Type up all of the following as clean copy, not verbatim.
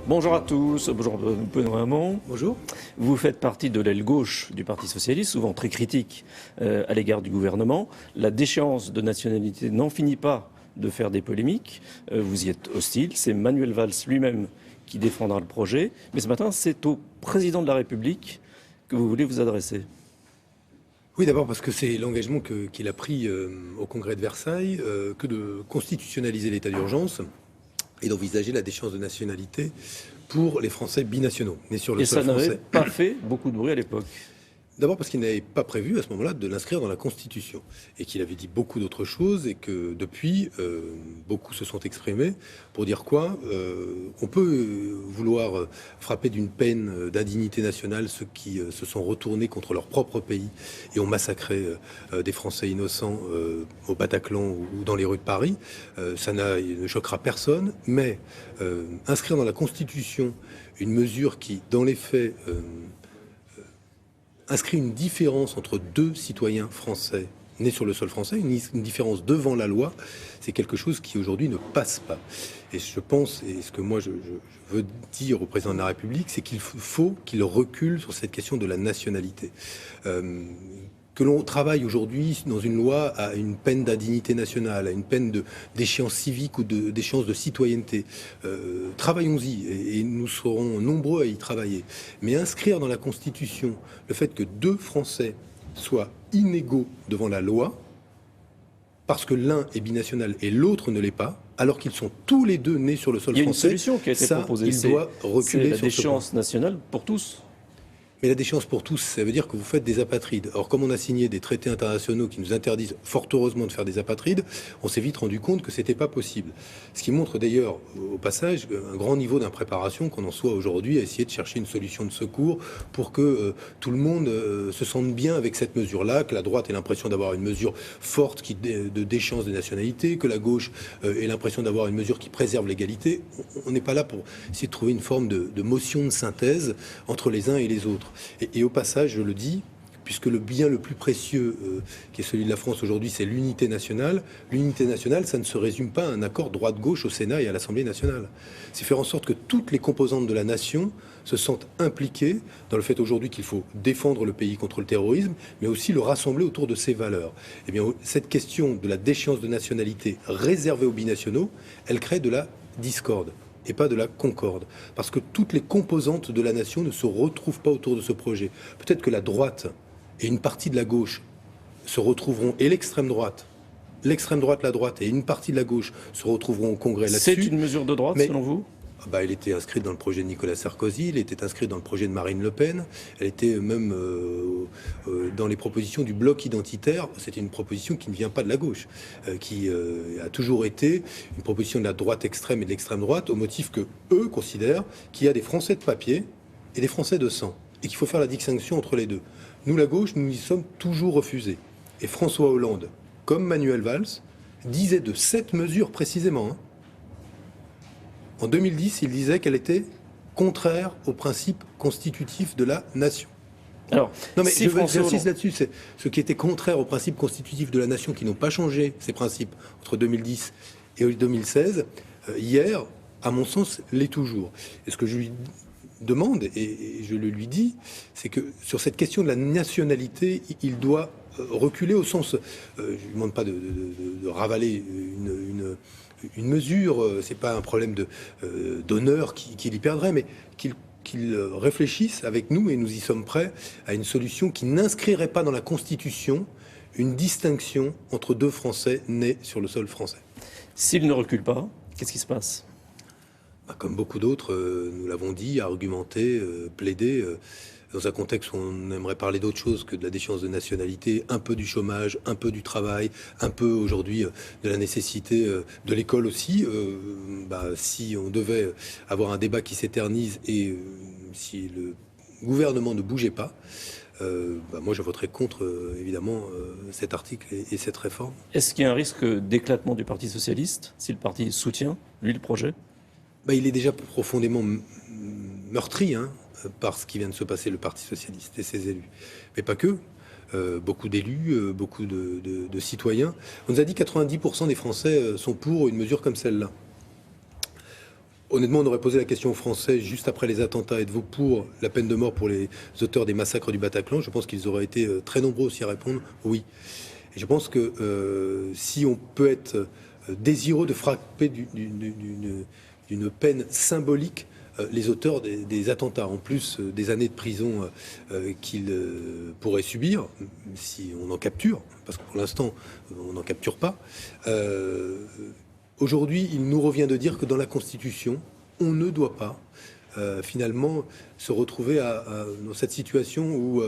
Bonjour à tous, bonjour Benoît Hamon. Bonjour. Vous faites partie de l'aile gauche du Parti socialiste, souvent très critique à l'égard du gouvernement. La déchéance de nationalité n'en finit pas de faire des polémiques. Vous y êtes hostile. C'est Manuel Valls lui-même qui défendra le projet. Mais ce matin, c'est au président de la République que vous voulez vous adresser. Oui, d'abord parce que c'est l'engagement qu'il a pris au congrès de Versailles, que de constitutionnaliser l'état d'urgence et d'envisager la déchéance de nationalité pour les Français binationaux, nés sur le sol français. Et ça n'avait pas fait beaucoup de bruit à l'époque. D'abord parce qu'il n'avait pas prévu à ce moment-là de l'inscrire dans la Constitution et qu'il avait dit beaucoup d'autres choses et que depuis, beaucoup se sont exprimés pour dire quoi on peut vouloir frapper d'une peine d'indignité nationale ceux qui se sont retournés contre leur propre pays et ont massacré des Français innocents au Bataclan ou dans les rues de Paris. Ça ne choquera personne, mais inscrire dans la Constitution une mesure qui, dans les faits, inscrit une différence entre deux citoyens français nés sur le sol français, une différence devant la loi, c'est quelque chose qui aujourd'hui ne passe pas. Et je pense, et ce que moi je veux dire au président de la République, c'est qu'il faut qu'il recule sur cette question de la nationalité. Que l'on travaille aujourd'hui dans une loi à une peine d'indignité nationale, à une peine d'échéance civique ou d'échéance de citoyenneté. Travaillons-y et nous serons nombreux à y travailler. Mais inscrire dans la Constitution le fait que deux Français soient inégaux devant la loi, parce que l'un est binational et l'autre ne l'est pas, alors qu'ils sont tous les deux nés sur le sol français, il y a une solution qui a été proposée, il doit reculer c'est la déchéance nationale pour tous. Mais la déchéance pour tous, ça veut dire que vous faites des apatrides. Or, comme on a signé des traités internationaux qui nous interdisent fort heureusement de faire des apatrides, on s'est vite rendu compte que c'était pas possible. Ce qui montre d'ailleurs, au passage, un grand niveau d'impréparation qu'on en soit aujourd'hui à essayer de chercher une solution de secours pour que tout le monde se sente bien avec cette mesure-là, que la droite ait l'impression d'avoir une mesure forte de déchéance des nationalités, que la gauche ait l'impression d'avoir une mesure qui préserve l'égalité. On n'est pas là pour essayer de trouver une forme de motion de synthèse entre les uns et les autres. Et au passage, je le dis, puisque le bien le plus précieux qui est celui de la France aujourd'hui, c'est l'unité nationale. L'unité nationale, ça ne se résume pas à un accord droite-gauche au Sénat et à l'Assemblée nationale. C'est faire en sorte que toutes les composantes de la nation se sentent impliquées dans le fait aujourd'hui qu'il faut défendre le pays contre le terrorisme, mais aussi le rassembler autour de ses valeurs. Eh bien, cette question de la déchéance de nationalité réservée aux binationaux, elle crée de la discorde et pas de la concorde. Parce que toutes les composantes de la nation ne se retrouvent pas autour de ce projet. Peut-être que la droite et une partie de la gauche se retrouveront, et l'extrême droite, la droite et une partie de la gauche se retrouveront au Congrès là-dessus. C'est une mesure de droite, selon vous ? Elle était inscrite dans le projet de Nicolas Sarkozy, elle était inscrite dans le projet de Marine Le Pen, elle était même dans les propositions du bloc identitaire. C'était une proposition qui ne vient pas de la gauche, qui a toujours été une proposition de la droite extrême et de l'extrême droite, au motif que eux considèrent qu'il y a des Français de papier et des Français de sang, et qu'il faut faire la distinction entre les deux. Nous, la gauche, nous y sommes toujours refusés. Et François Hollande, comme Manuel Valls, disait de cette mesure précisément, en 2010, il disait qu'elle était contraire aux principes constitutifs de la nation. Alors, non mais je veux j'insiste là-dessus, c'est ce qui était contraire aux principes constitutifs de la nation qui n'ont pas changé ces principes entre 2010 et 2016. Hier, à mon sens, l'est toujours. Et ce que je lui demande, et je le lui dis, c'est que sur cette question de la nationalité, il doit reculer au sens... je ne lui demande pas de ravaler une mesure, c'est pas un problème d'honneur qu'il y perdrait, mais qu'il réfléchisse avec nous, et nous y sommes prêts, à une solution qui n'inscrirait pas dans la Constitution une distinction entre deux Français nés sur le sol français. S'il ne recule pas, qu'est-ce qui se passe ? Comme beaucoup d'autres, nous l'avons dit, argumenté, plaidé, dans un contexte où on aimerait parler d'autre chose que de la déchéance de nationalité, un peu du chômage, un peu du travail, un peu aujourd'hui de la nécessité de l'école aussi. Si on devait avoir un débat qui s'éternise et si le gouvernement ne bougeait pas, moi je voterais contre évidemment cet article et cette réforme. Est-ce qu'il y a un risque d'éclatement du Parti socialiste si le parti soutient, lui, le projet ? Il est déjà profondément meurtri par ce qui vient de se passer, le Parti socialiste et ses élus. Mais pas que. Beaucoup d'élus, beaucoup de citoyens. On nous a dit que 90% des Français sont pour une mesure comme celle-là. Honnêtement, on aurait posé la question aux Français juste après les attentats. Êtes-vous pour la peine de mort pour les auteurs des massacres du Bataclan? Je pense qu'ils auraient été très nombreux aussi à répondre oui. Et je pense que si on peut être désireux de frapper d'une peine symbolique les auteurs des attentats, en plus des années de prison qu'ils pourraient subir, si on en capture, parce que pour l'instant, on n'en capture pas. Aujourd'hui, il nous revient de dire que dans la Constitution, on ne doit pas finalement se retrouver dans cette situation où,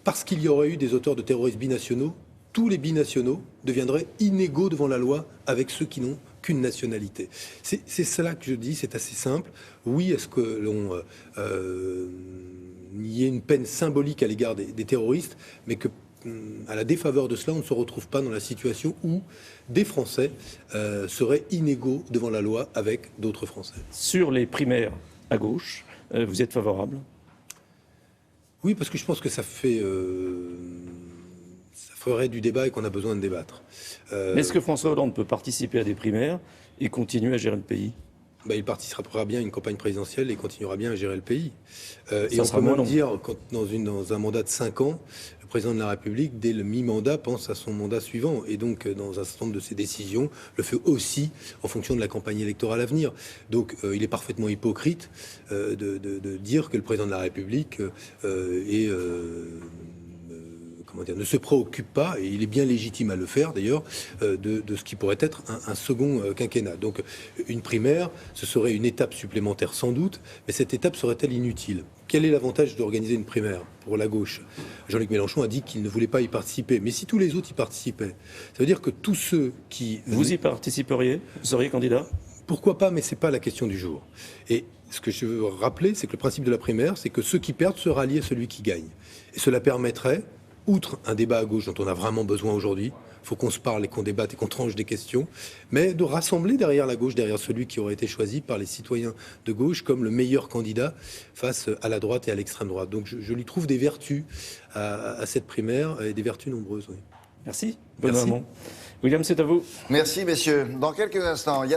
parce qu'il y aurait eu des auteurs de terrorisme binationaux, tous les binationaux deviendraient inégaux devant la loi avec ceux qui n'ont qu'une nationalité. C'est cela que je dis, c'est assez simple. Oui, est-ce que l'on y ait une peine symbolique à l'égard des terroristes, mais que à la défaveur de cela, on ne se retrouve pas dans la situation où des Français seraient inégaux devant la loi avec d'autres Français. Sur les primaires à gauche, vous êtes favorable? Oui, parce que je pense que ça ferait du débat et qu'on a besoin de débattre. Est-ce que François Hollande peut participer à des primaires et continuer à gérer le pays? Il participera bien à une campagne présidentielle et continuera bien à gérer le pays. Et on peut même dire, dans un mandat de 5 ans, le président de la République, dès le mi-mandat, pense à son mandat suivant. Et donc, dans un certain nombre de ses décisions, le fait aussi en fonction de la campagne électorale à venir. Donc, il est parfaitement hypocrite de dire que le président de la République ne se préoccupe pas, et il est bien légitime à le faire d'ailleurs, de ce qui pourrait être un second quinquennat. Donc une primaire, ce serait une étape supplémentaire sans doute, mais cette étape serait-elle inutile? Quel est l'avantage d'organiser une primaire pour la gauche? Jean-Luc Mélenchon a dit qu'il ne voulait pas y participer, mais si tous les autres y participaient, ça veut dire que tous ceux qui... Vous y participeriez? Vous seriez candidat? Pourquoi pas, mais c'est pas la question du jour. Et ce que je veux rappeler, c'est que le principe de la primaire, c'est que ceux qui perdent se rallient à celui qui gagne. Et cela permettrait, outre un débat à gauche dont on a vraiment besoin aujourd'hui, il faut qu'on se parle et qu'on débatte et qu'on tranche des questions, mais de rassembler derrière la gauche, derrière celui qui aurait été choisi par les citoyens de gauche comme le meilleur candidat face à la droite et à l'extrême droite. Donc je lui trouve des vertus à cette primaire, et des vertus nombreuses. Oui. Merci. Bonne William, c'est à vous. Merci, messieurs. Dans quelques instants, Yann